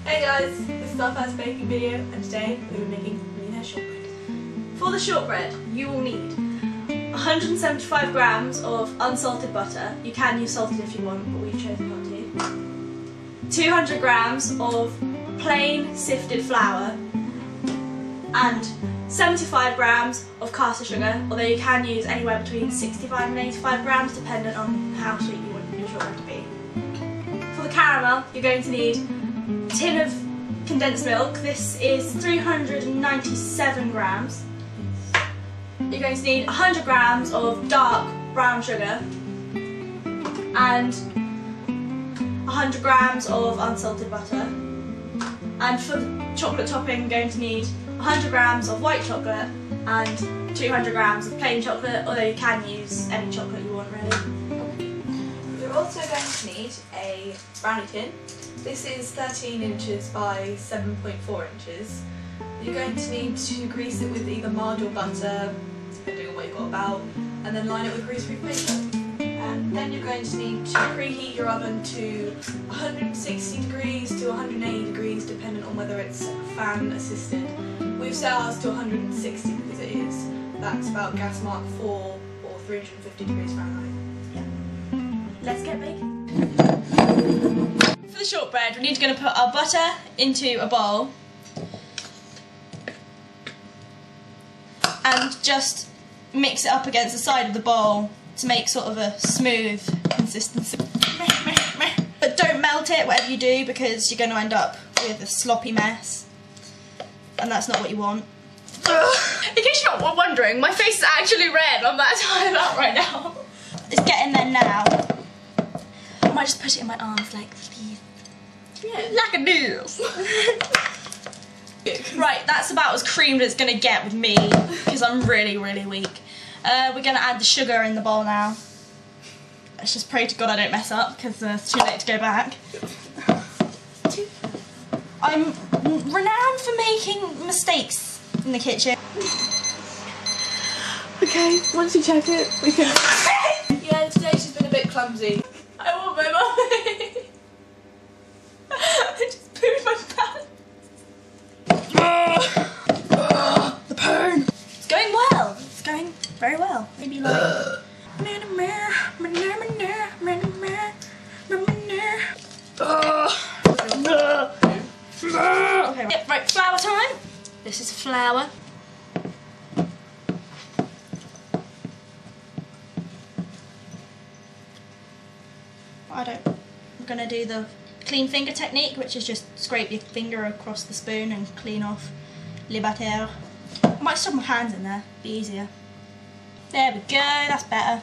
Hey guys, this is our first baking video and today we'll be making Millionaire shortbread. For the shortbread you will need 175 grams of unsalted butter. You can use salted if you want, but we've chosen not to. 200 grams of plain sifted flour and 75 grams of caster sugar, although you can use anywhere between 65 and 85 grams depending on how sweet you want your shortbread to be. For the caramel you're going to need a tin of condensed milk. This is 397 grams. You're going to need 100 grams of dark brown sugar and 100 grams of unsalted butter. And for the chocolate topping you're going to need 100 grams of white chocolate and 200 grams of plain chocolate, although you can use any chocolate you want really. You're also going to need a brownie tin. This is 13 inches by 7.4 inches. You're going to need to grease it with either margarine or butter, depending on what you've got about, and then line it with grease-proof paper. And then you're going to need to preheat your oven to 160 degrees to 180 degrees, depending on whether it's fan assisted. We've set ours to 160 because it is. That's about gas mark 4 or 350 degrees Fahrenheit. Yeah. Let's get baking. For the shortbread, we're going to put our butter into a bowl and just mix it up against the side of the bowl to make sort of a smooth consistency. But don't melt it, whatever you do, because you're going to end up with a sloppy mess, and that's not what you want. In case you're not wondering, my face is actually red. I'm that tired out right now. It's getting there now. I might just put it in my arms like these. Yeah, like a noodles. Right, that's about as creamed as it's going to get with me, because I'm really, really weak. We're going to add the sugar in the bowl now. Let's just pray to God I don't mess up, because it's too late to go back. I'm renowned for making mistakes in the kitchen. Okay, once you check it, we can... Yeah, today she's been a bit clumsy. I want my mummy. I just pooed my pants. The pain. It's going well. It's going very well. Maybe like... Okay, yep, right, flour time. This is flour. I'm going to do the clean finger technique, which is just scrape your finger across the spoon and clean off le batter. I might stuff my hands in there, be easier. There we go, that's better.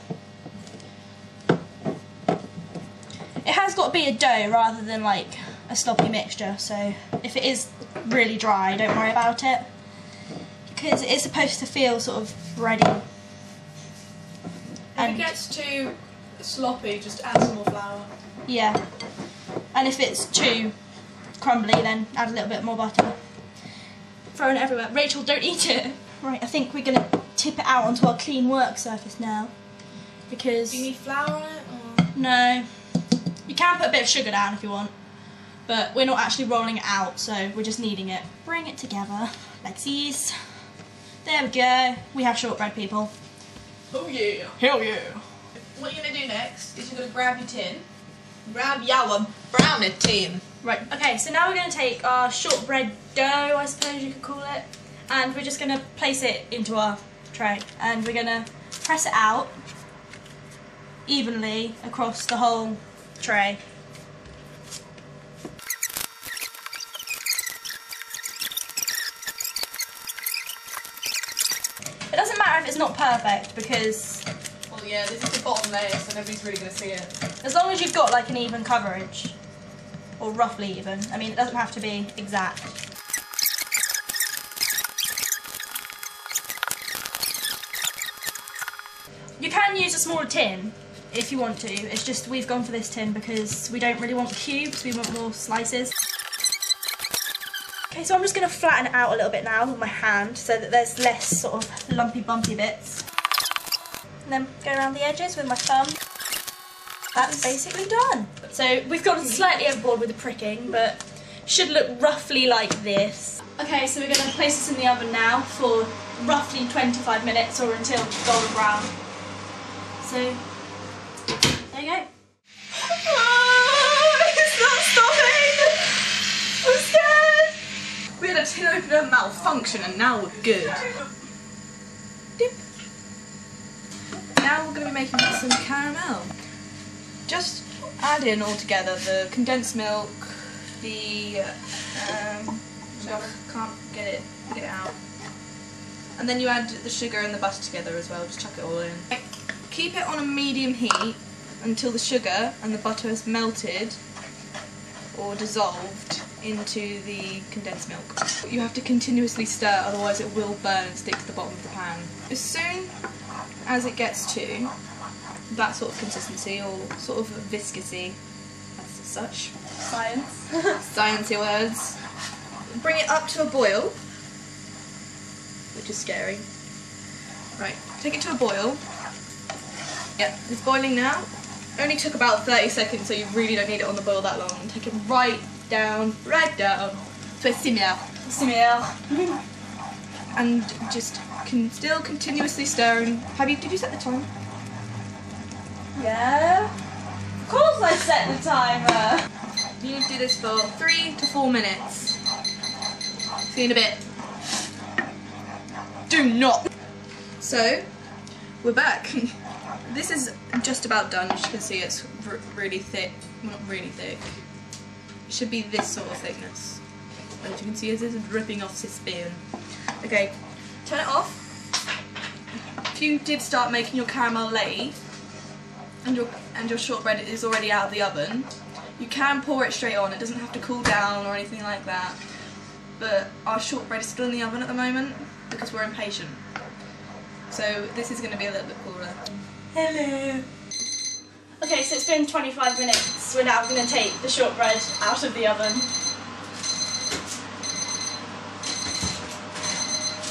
It has got to be a dough rather than like a sloppy mixture, so if it is really dry, don't worry about it, because it is supposed to feel sort of ready. If it gets too sloppy, just add some more flour. Yeah, and if it's too crumbly, then add a little bit more butter. Throwing it everywhere. Rachel, don't eat it. Right, I think we're going to tip it out onto our clean work surface now, because... Do you need flour on it? Or? No. You can put a bit of sugar down if you want, but we're not actually rolling it out, so we're just kneading it. Bring it together, like these. There we go. We have shortbread, people. Oh yeah. Hell yeah. What you're going to do next is you're going to grab your tin. Grab your brownie tin. Right, okay, so now we're going to take our shortbread dough, I suppose you could call it, and we're just going to place it into our tray, and we're going to press it out evenly across the whole tray. It doesn't matter if it's not perfect, because... Well, yeah, this is the bottom layer, so nobody's really going to see it. As long as you've got like an even coverage, or roughly even. I mean, it doesn't have to be exact. You can use a smaller tin if you want to. It's just we've gone for this tin because we don't really want cubes, we want more slices. Okay, so I'm just going to flatten it out a little bit now with my hand so that there's less sort of lumpy bumpy bits. And then go around the edges with my thumb. That's basically done. So we've gone slightly overboard with the pricking, but Should look roughly like this. Okay, so we're going to place this in the oven now for roughly 25 minutes or until golden brown. So, there you go. It's not stopping! I'm scared! We had a tin opener malfunction and now we're good. Dip. Now we're going to be making some caramel. Just add in all together the condensed milk, the can't get it out. And then you add the sugar and the butter together as well, just chuck it all in. Keep it on a medium heat until the sugar and the butter has melted or dissolved into the condensed milk. You have to continuously stir, otherwise it will burn and stick to the bottom of the pan. As soon as it gets to that sort of consistency, or sort of viscousy as such. Science. Sciencey words. Bring it up to a boil, which is scary. Right, take it to a boil. Yep, it's boiling now. Only took about 30 seconds, so you really don't need it on the boil that long. And take it right down to a simmer. And just still continuously stirring. Did you set the time? Yeah. Of course I set the timer. You need to do this for 3 to 4 minutes. See you in a bit. Do not. So, we're back. This is just about done. As you can see, it's really thick. Well, not really thick. It should be this sort of thickness. As you can see, it is dripping off this spoon. Okay, turn it off. If you did start making your caramel late, and your shortbread is already out of the oven, you can pour it straight on. It doesn't have to cool down or anything like that. But our shortbread is still in the oven at the moment because we're impatient. So this is going to be a little bit cooler. Hello. Okay, so it's been 25 minutes. We're now going to take the shortbread out of the oven.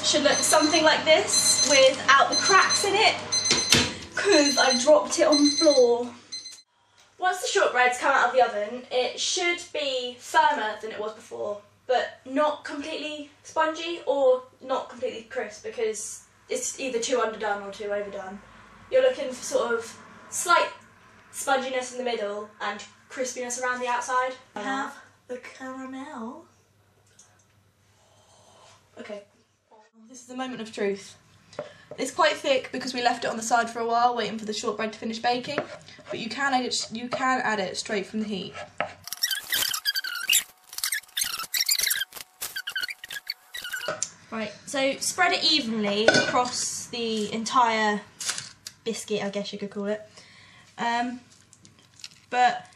Should look something like this without the cracks in it, because I dropped it on the floor. Once the shortbread's come out of the oven, it should be firmer than it was before, but not completely spongy or not completely crisp, because it's either too underdone or too overdone. You're looking for sort of slight sponginess in the middle and crispiness around the outside. I have the caramel. Okay. This is the moment of truth. It's quite thick because we left it on the side for a while waiting for the shortbread to finish baking, but you can add it straight from the heat. Right, so spread it evenly across the entire biscuit, I guess you could call it. But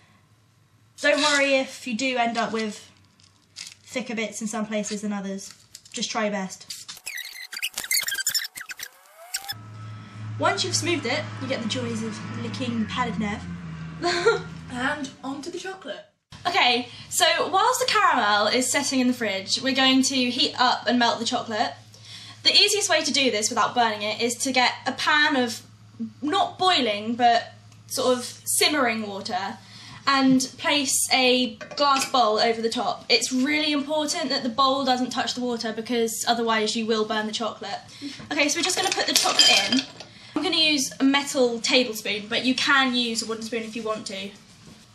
don't worry if you do end up with thicker bits in some places than others. Just try your best. Once you've smoothed it, you get the joys of licking padded nerve. And onto the chocolate. Okay, so whilst the caramel is setting in the fridge, we're going to heat up and melt the chocolate. The easiest way to do this without burning it is to get a pan of not boiling but sort of simmering water and place a glass bowl over the top. It's really important that the bowl doesn't touch the water because otherwise you will burn the chocolate. Okay, so we're just going to put the chocolate in. I'm going to use a metal tablespoon, but you can use a wooden spoon if you want to.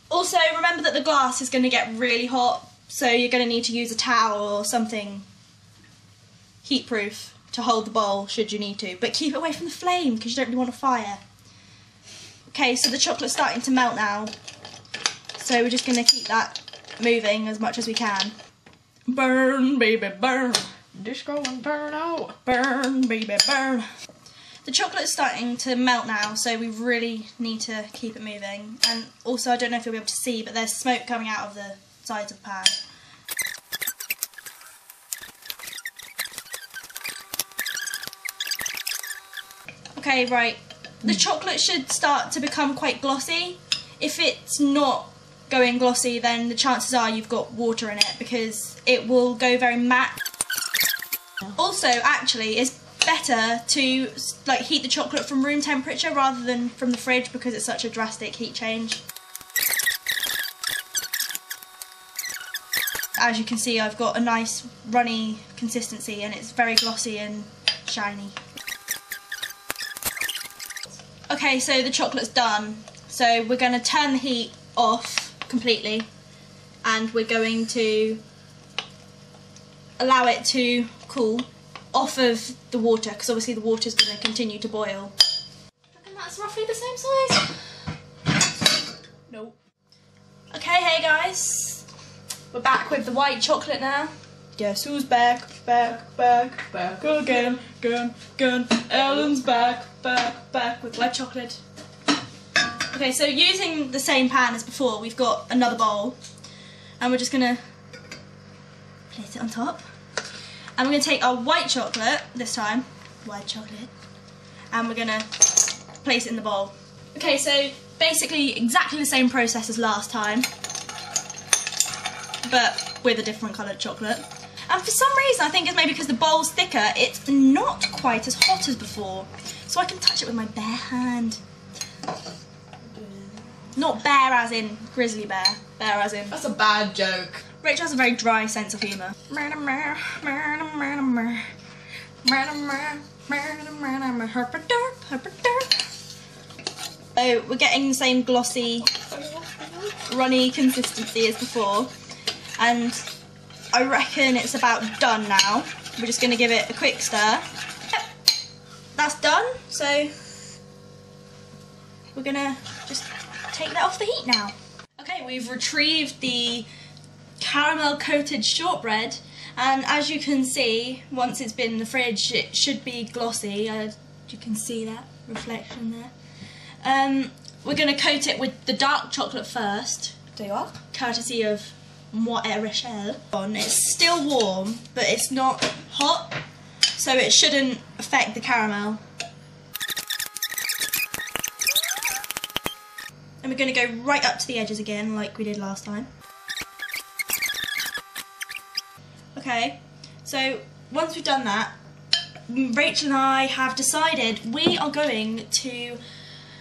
Also, remember that the glass is going to get really hot, so you're going to need to use a towel or something heat-proof to hold the bowl should you need to. But keep it away from the flame because you don't really want a fire. Okay, so the chocolate's starting to melt now, so we're just going to keep that moving as much as we can. Burn, baby, burn. Disco and burn out. Burn, baby, burn. The chocolate is starting to melt now, so we really need to keep it moving. And also, I don't know if you'll be able to see, but there's smoke coming out of the sides of the pan. Okay, right. The chocolate should start to become quite glossy. If it's not going glossy, then the chances are you've got water in it because it will go very matte. Also, actually, it's better to heat the chocolate from room temperature rather than from the fridge because it's such a drastic heat change. as you can see, I've got a nice runny consistency and it's very glossy and shiny. Okay, so the chocolate's done. So we're going to turn the heat off completely and we're going to allow it to cool off of the water, because obviously the water's going to continue to boil. And that's roughly the same size. Nope. Okay, hey guys, we're back with the white chocolate now. Guess who's back again, again. Ellen's back with white chocolate. Okay, so using the same pan as before, we've got another bowl, and we're just gonna place it on top. And we're gonna take our white chocolate this time, and we're gonna place it in the bowl. Okay, so basically exactly the same process as last time, but with a different coloured chocolate. And for some reason, I think it's maybe because the bowl's thicker, it's not quite as hot as before. So I can touch it with my bare hand. Not bear as in grizzly bear, bear as in... That's a bad joke. Rachel has a very dry sense of humour. So we're getting the same glossy, runny consistency as before, and I reckon it's about done now. We're just going to give it a quick stir. Yep, that's done, so we're going to just take that off the heat now. Okay, we've retrieved the caramel coated shortbread, and as you can see, once it's been in the fridge, it should be glossy. You can see that reflection there. We're going to coat it with the dark chocolate first. There you are. Courtesy of Moi et Rachel. It's still warm, but it's not hot, so it shouldn't affect the caramel. And we're going to go right up to the edges again, like we did last time. Okay, so once we've done that, Rachel and I have decided we are going to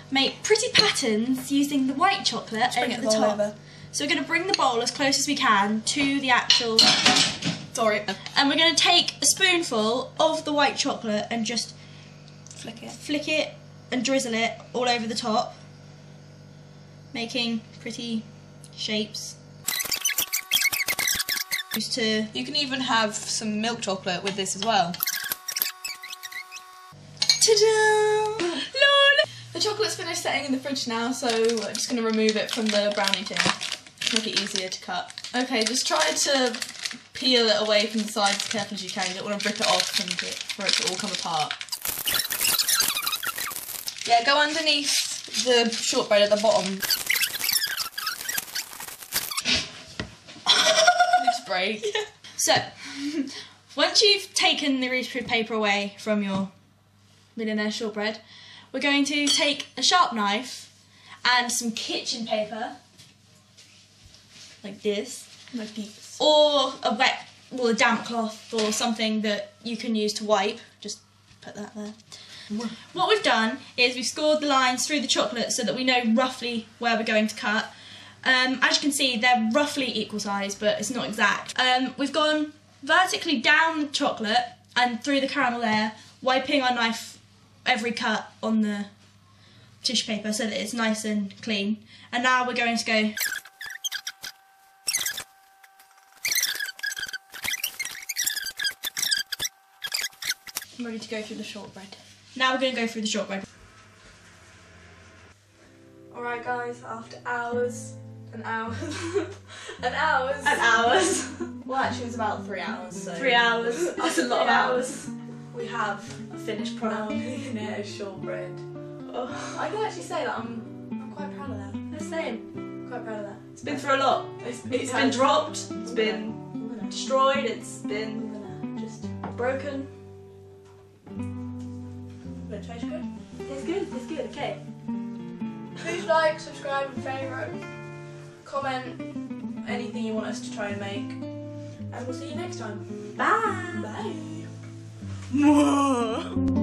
make pretty patterns using the white chocolate over the top. Over. So we're going to bring the bowl as close as we can to the actual... Sorry. And we're going to take a spoonful of the white chocolate and just flick it and drizzle it all over the top, making pretty shapes. You can even have some milk chocolate with this as well. Ta-da! Lol! The chocolate's finished setting in the fridge now, so I'm just going to remove it from the brownie tin to make it easier to cut. Okay, just try to peel it away from the sides as carefully as you can. You don't want to rip it off and for it to all come apart. Yeah, go underneath the shortbread at the bottom. Break. Yeah. So, once you've taken the greaseproof paper away from your Millionaire shortbread, we're going to take a sharp knife and some kitchen paper, like this, or a damp cloth or something that you can use to wipe. Just put that there. What we've done is we've scored the lines through the chocolate so that we know roughly where we're going to cut. As you can see, they're roughly equal size, but it's not exact. We've gone vertically down the chocolate and through the caramel layer, wiping our knife every cut on the tissue paper so that it's nice and clean. And now we're going to go... I'm ready to go through the shortbread. Now we're going to go through the shortbread. Alright guys, after hours and hours and hours. Well, actually, it was about 3 hours. So 3 hours. That's a lot of hours. We have a finished product. Millionaire shortbread. Oh. I can actually say that I'm quite proud of that. The same. Quite proud of that. It's been through a lot. It's been dropped. It's been destroyed. It's been just broken. But it tastes good. Tastes good. Tastes good. Okay. Please like, subscribe, and favourite. Comment anything you want us to try and make. And we'll see you next time. Bye! Bye!